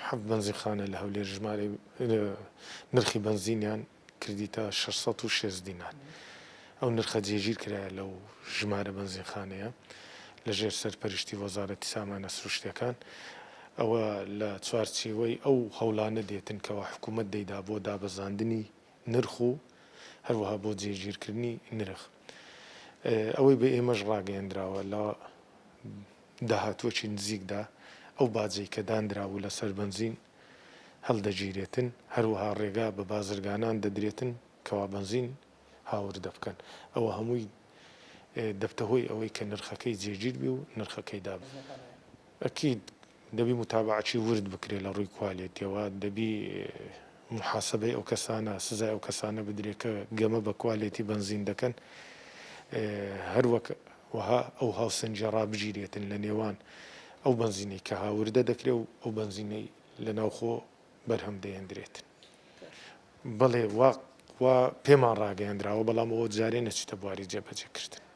حەفت بەنزینخانە لە هەولێر ژمارە نرخی بەنزینیان کردیتە 606 دینار. ئەو نرخە جێگیر کرایە لەو ژمارە بەنزینخانەیە لەژێر سەرپەرشتی وەزارەتی سامانە سروشتیەکان. ئەوە لە چوارچێوەی ئەو هەوڵانە دێتن کەەوە حکوومەت دەیدا بۆ دابەزاندنی نرخ و هەروەها بۆ جێگیرکردنی نرخ. ئەوەی بە ئێمەش ڕاگەیەندراوە لە داهاتوەکی نزیکدا ئەو باجەی کە دانراوە لەسەر بەنزین هەڵدەگیرێتن، هەروەها ڕێگا بە بازرگانان دەدرێتن کەوا بەنزین هاوردە بکەن. ئەوە هەمووی دەبتە هۆی ئەوەی کە نرخەکەی جێگیر بی و نرخەکەی داب. ئەکید دەبی متابعەتی ورد بکرێت لە ڕووی کوالیتیەوە، دەبی محاسبەی ئەو کەسانە سزای ئەو کەسانە بدرێت کە گەمە بە کوالیتی بەنزین دەکەن، هەروەها ئەو هاوسەنجە ڕابگیرێتن لە نێوان ئەو بەنزینەی کە هاوردە دەکرێت و ئەو بەنزینەی لە ناوخۆ بەرهەم دەهێنرێتن. بەڵێ وا پێمان ڕاگەیاندراوە، بەڵام ئەوە جارێ نەچێتە بواری جێبەجێکردن.